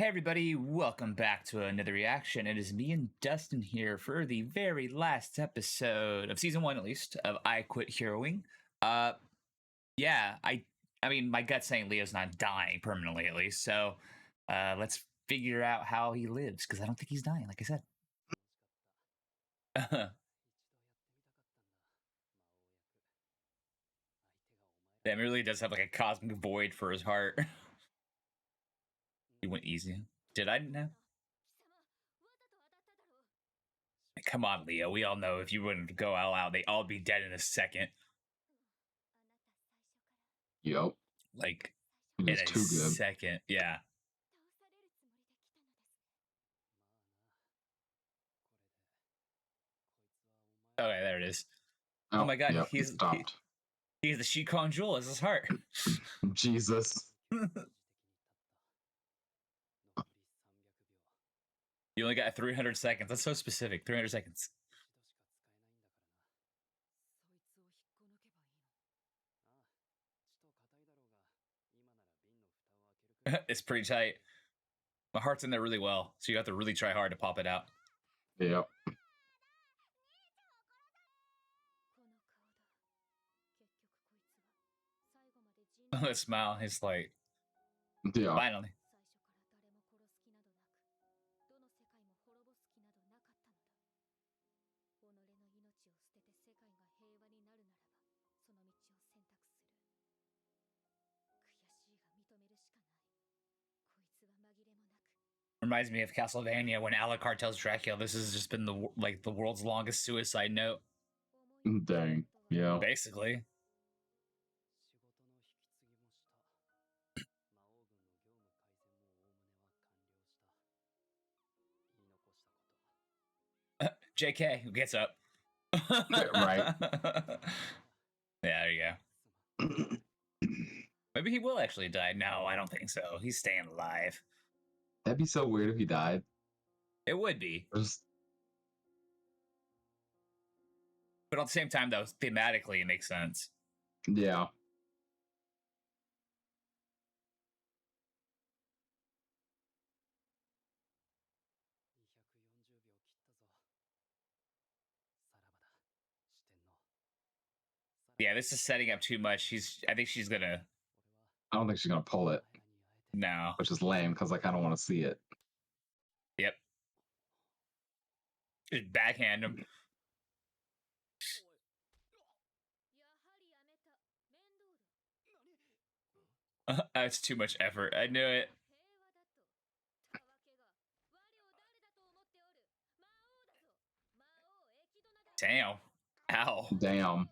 Hey everybody, welcome back to another reaction. It is me and Dustin here for the very last episode of season 1 at least of I Quit Heroing. Uh yeah, I mean my gut's saying Leo's not dying permanently at least. So let's figure out how he lives because I don't think he's dying like I said. Damn, he really does have like a cosmic void for his heart. He went easy. Did I know? Come on, Leo. We all know if you wouldn't go all out, they'd all be dead in a second. Yep. Like It in was a too good. second. Yeah. Okay, there it is. Oh my god, Yep, it stopped. he's the Shikon Jewel as his heart. Jesus. You only got 300 seconds. That's so specific. 300 seconds. It's pretty tight. My heart's in there really well, so you have to really try hard to pop it out. Yep. The smile, he's like, Yeah. finally. Reminds me of Castlevania when Alucard tells Dracula this has just been the world's longest suicide note. Dang. Yeah. Basically. JK, who gets up? Right. Yeah, there you go. Maybe he will actually die. No, I don't think so. He's staying alive. That'd be so weird if he died. It would be. Just... But at the same time, though, thematically, it makes sense. Yeah. Yeah, this is setting up too much. I think she's gonna. I don't think she's gonna pull it. No. Which is lame because I kind of want to see it. Yep. Just backhand him. That's too much effort. I knew it. Damn. Ow. Damn.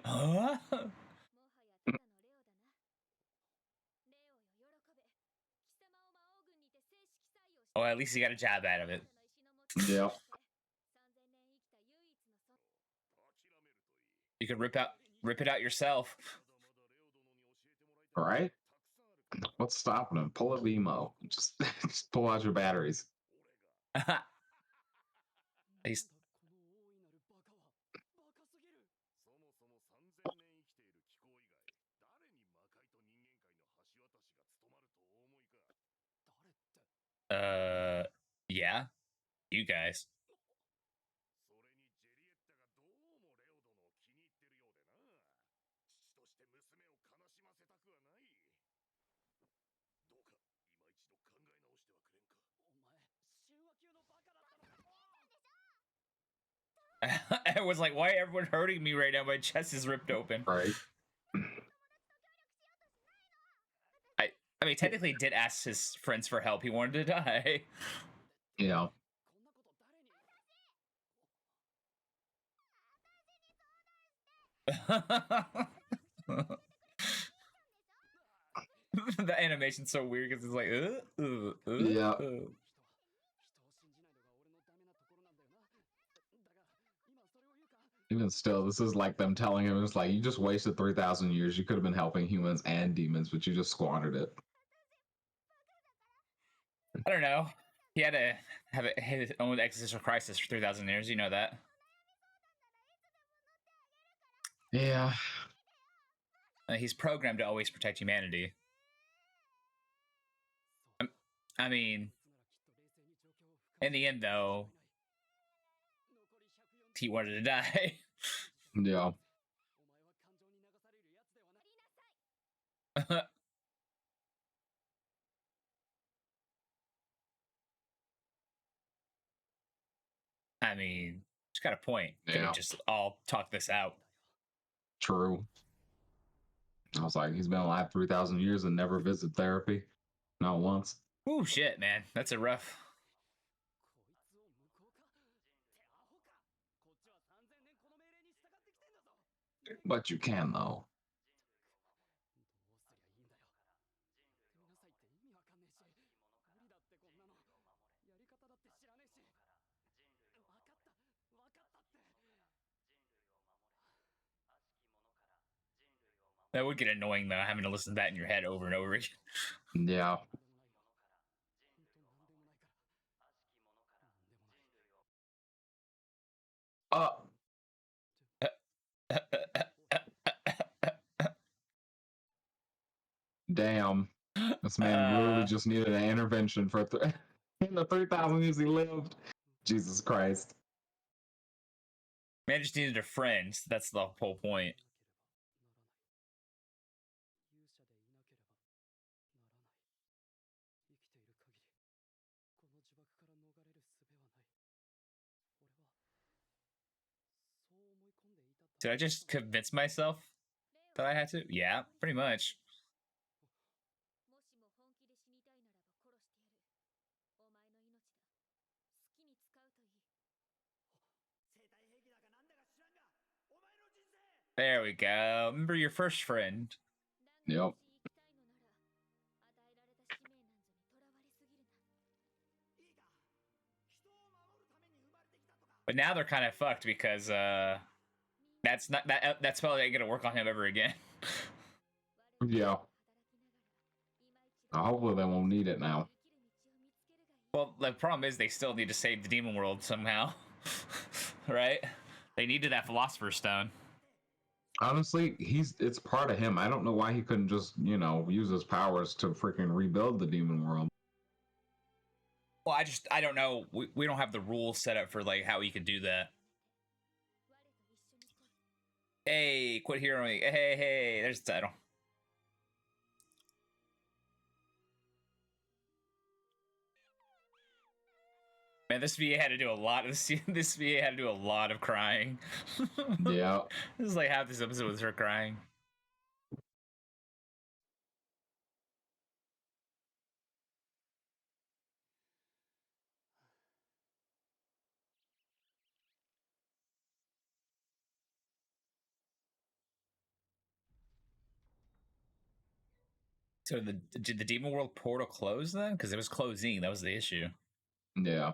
Huh? Oh, at least he got a jab out of it. Yeah. You could rip it out yourself. All right. What's stopping him? Pull a Vimo. Just pull out your batteries. He's... Yeah. You guys. I was like, why everyone hurting me right now? My chest is ripped open. Right. I mean, technically, he did ask his friends for help. He wanted to die. Yeah. The animation's so weird because it's like, yeah. Even still, this is like them telling him, it's like, you just wasted 3,000 years. You could have been helping humans and demons, but you just squandered it. I don't know. He had to have his own existential crisis for 3,000 years. You know that. Yeah. He's programmed to always protect humanity. I mean, in the end, though, he wanted to die. Yeah. I mean, she's got a point. Could have Yeah. just all talked this out. True. I was like, he's been alive 3,000 years and never visited therapy. Not once. Oh shit, man, that's a rough. But you can, though. That would get annoying though, having to listen to that in your head over and over again. Yeah. Uh, damn. This man literally uh, just needed an intervention for in the 3,000 years he lived. Jesus Christ. man just needed a friend. That's the whole point. Did I just convince myself that I had to? Yeah, pretty much. There we go. Remember your first friend. Yep. But now they're kind of fucked because that's not that spell ain't gonna work on him ever again. Yeah. Hopefully they won't need it now. Well, the problem is they still need to save the demon world somehow, right? They needed that philosopher's stone. Honestly, it's part of him. I don't know why he couldn't just, use his powers to freaking rebuild the demon world. Well, I don't know. We don't have the rules set up for like how he can do that. Hey, quit heroing. Hey, there's the title. Man, this VA had to do a lot of this VA had to do a lot of crying. Yeah. This is like half this episode was her crying. So did the demon world portal close then? Because it was closing. That was the issue. Yeah.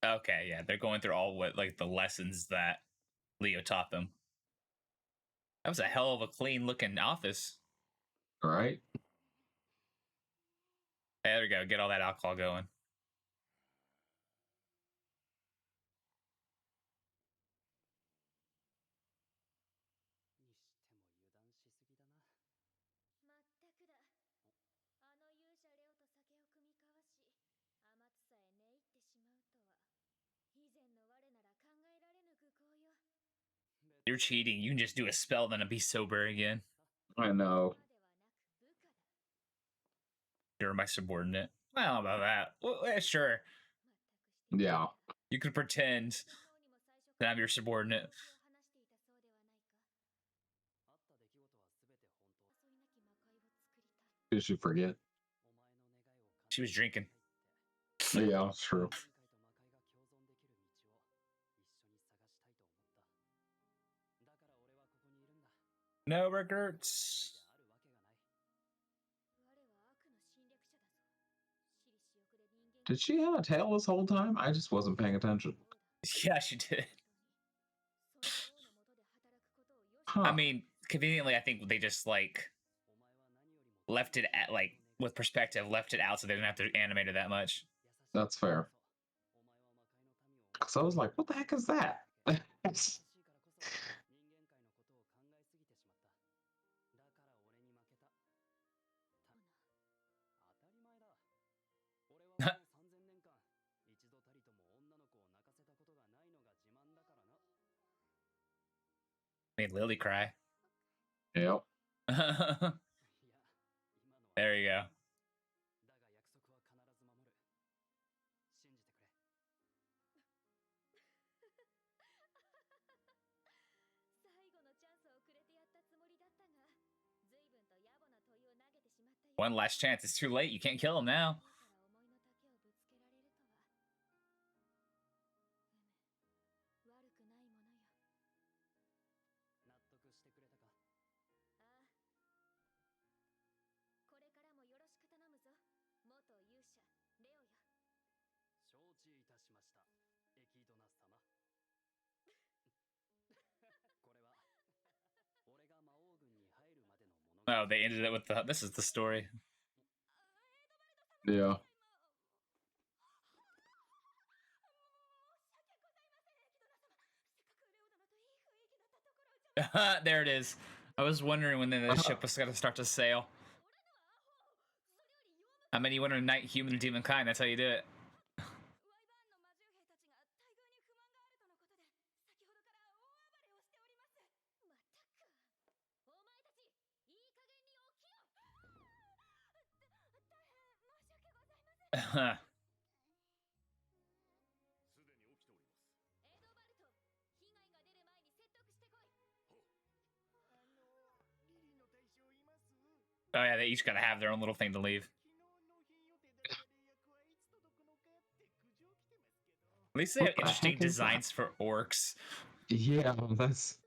Okay, yeah, they're going through all what like the lessons that Leo taught them. That was a hell of a clean looking office. All right. There we go. Get all that alcohol going. You're cheating. You can just do a spell, then be sober again. I know. You're my subordinate. I don't know about that. Well, yeah, sure. Yeah. You could pretend that I'm your subordinate. Did you forget? She was drinking. Yeah, it's true. No regrets. Did she have a tail this whole time? I just wasn't paying attention. Yeah, she did. I Huh. mean, conveniently, I think they just like left it at like with perspective, left it out so they didn't have to animate it that much. That's fair. Because I was like, what the heck is that? Made Lily cry. Yep. There you go. One last chance. It's too late. You can't kill him now. Oh, they ended it with the. This is the story. Yeah. There it is. I was wondering when the ship was going to start to sail. I mean, you want to unite human and demon kind. That's how you do it. Oh yeah, they each gotta have their own little thing to leave. At least they have What the interesting heck is that? designs for orcs. Yeah, that's.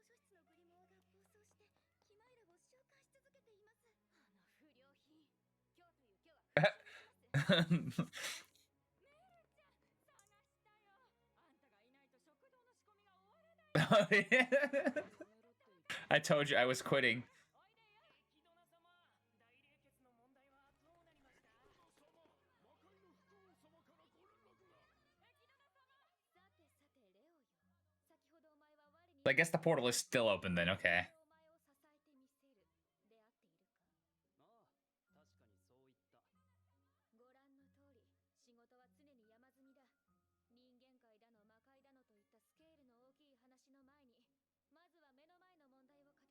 I told you I was quitting. I guess the portal is still open then, okay.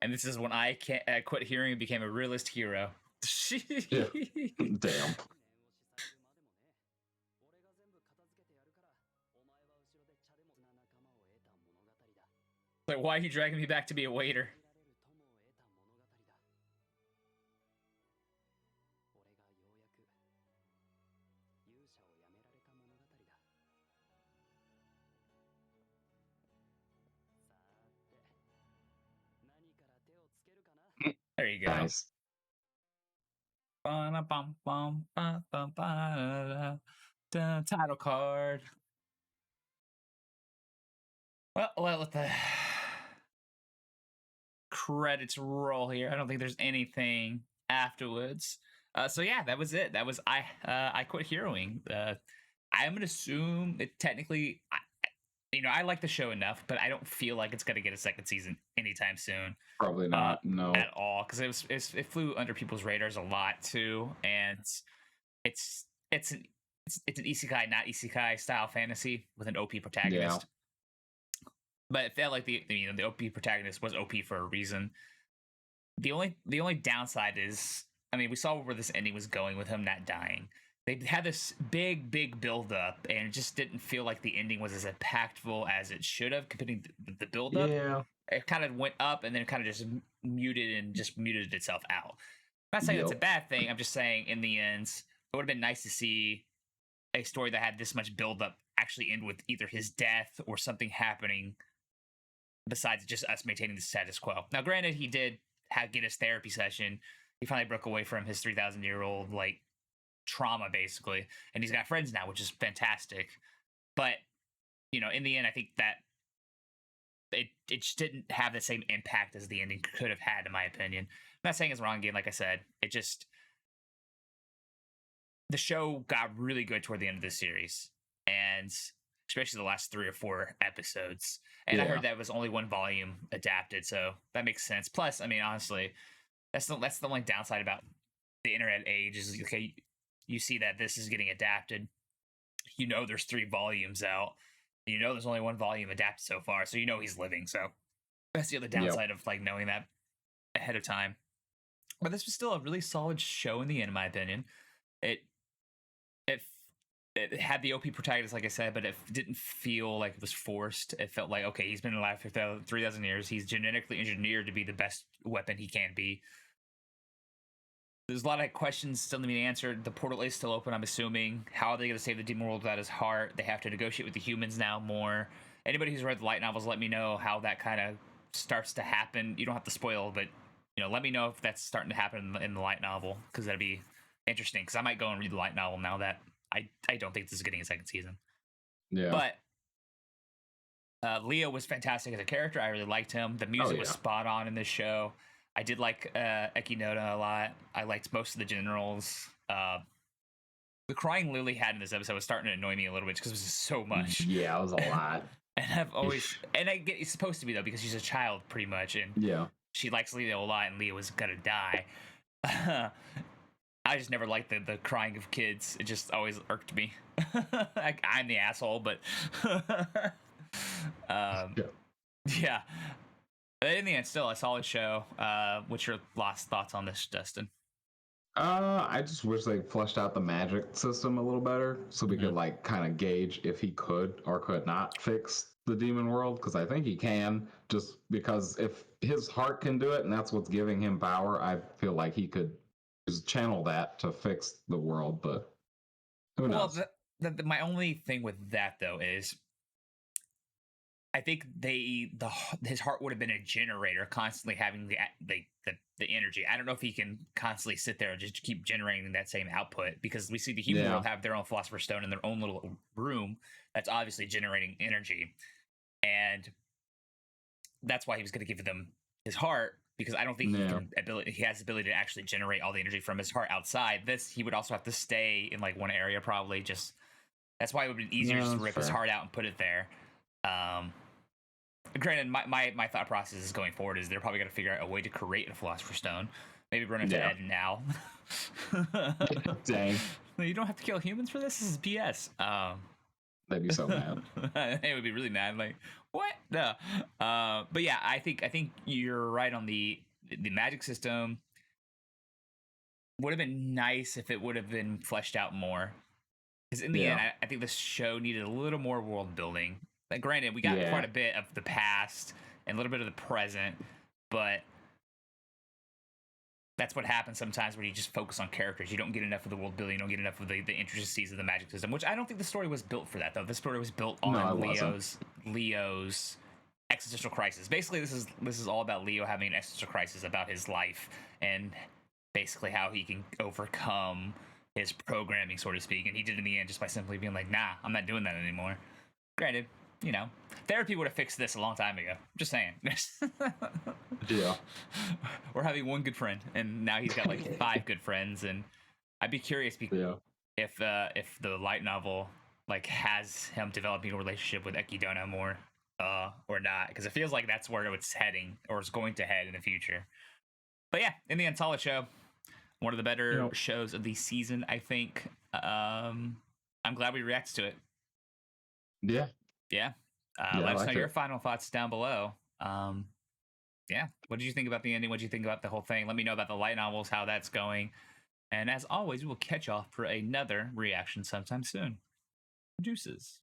And this is when I quit hearing and became a realist hero. Yeah. Damn. Like, why are you dragging me back to be a waiter? There you go. Nice. Title card. Well, let the credits roll here. I don't think there's anything afterwards. So yeah, that was it. That was I quit heroing. I'm gonna assume it technically. I like the show enough, but I don't feel like it's gonna get a second season anytime soon. Probably not. No. At all, because it flew under people's radars a lot too, and it's it's an it's an isekai, not isekai style fantasy with an OP Yeah. protagonist. But it felt like the OP protagonist was OP for a reason. The only downside is, I mean, we saw where this ending was going with him not dying. They had this big build up, and it just didn't feel like the ending was as impactful as it should have, comparing the build up. Yeah. It kind of went up and then kind of just muted itself out. I'm not saying that's a Yep. bad thing. I'm just saying in the end, it would have been nice to see a story that had this much build up actually end with either his death or something happening besides just us maintaining the status quo. Now, granted, he did get his therapy session. He finally broke away from his 3,000-year-old like trauma basically, and he's got friends now, which is fantastic. But in the end, I think that it just didn't have the same impact as the ending could have had, in my opinion. I'm not saying it's wrong again, like I said. It just the show got really good toward the end of the series, and especially the last 3 or 4 episodes. And I Yeah. heard that was only one volume adapted, so that makes sense. Plus, I mean, honestly, that's the only downside about the internet age is okay. You see that this is getting adapted. There's 3 volumes out. There's only one volume adapted so far, so he's living. So that's the other Yep. downside of like knowing that ahead of time. But this was still a really solid show in the end, in my opinion. It it it had the OP protagonist, like I said, but it didn't feel like it was forced. It felt like, okay, he's been alive for 3,000 years. He's genetically engineered to be the best weapon he can be. There's a lot of questions still to be answered. The portal is still open, I'm assuming. How are they going to save the demon world without his heart? They have to negotiate with the humans now more. Anybody who's read the light novels, let me know how that kind of starts to happen. You don't have to spoil, but let me know if that's starting to happen in the light novel, because that'd be interesting. Because I might go and read the light novel now that I don't think this is getting a second season. Yeah. But Leo was fantastic as a character. I really liked him. The music was spot on in this show. I did like Ekinota a lot. I liked most of the generals. The crying Lily had in this episode was starting to annoy me a little bit because it was just so much. Yeah, it was a lot. And I've always, and I get it's supposed to be though, because she's a child pretty much, and Yeah. she likes Leo a lot, and Leo was gonna die. I just never liked the crying of kids. It just always irked me. I'm the asshole, but yeah. But in the end, still a solid show. What's your last thoughts on this, Dustin? I just wish they fleshed out the magic system a little better so we could like kind of gauge if he could or could not fix the demon world, because I think he can, just because if his heart can do it and that's what's giving him power, I feel like he could just channel that to fix the world, but who knows? Well, my only thing with that though is I think his heart would have been a generator, constantly having the energy. I don't know if he can constantly sit there and just keep generating that same output, because we see the human world have their own philosopher's stone in their own little room that's obviously generating energy, and that's why he was going to give them his heart, because I don't think he has the ability to actually generate all the energy from his heart outside. This he would also have to stay in like one area probably. Just that's why it would have been easier to just rip his heart out and put it there. Granted, my thought process is going forward is they're probably going to figure out a way to create a philosopher's stone. Maybe run into Ed now. Dang. You don't have to kill humans for this. This is BS. They'd be so mad. They would be really mad. Like, what? No. But yeah, I think you're right on the magic system. Would have been nice if it would have been fleshed out more. Because in the end, I think this show needed a little more world building. Like, granted, we got quite a bit of the past and a little bit of the present, but that's what happens sometimes when you just focus on characters. You don't get enough of the world building. You don't get enough of the intricacies of the magic system, which I don't think the story was built for that, though. The story was built on Leo's existential crisis. Basically, this is all about Leo having an existential crisis about his life and basically how he can overcome his programming, so to speak. And he did in the end just by simply being like, nah, I'm not doing that anymore. Granted, therapy would have fixed this a long time ago. Just saying. Yeah. We're having one good friend, and now he's got like 5 good friends, and I'd be curious if the light novel like has him developing a relationship with Ekidona more, or not, because it feels like that's where it's heading or is going to head in the future. But yeah, in the end, solid show. One of the better shows of the season, I think. I'm glad we reacted to it. Yeah. Let us know your final thoughts down below. What did you think about the ending? What did you think about the whole thing? Let me know about the light novels, how that's going. And as always, we will catch y'all for another reaction sometime soon. Deuces.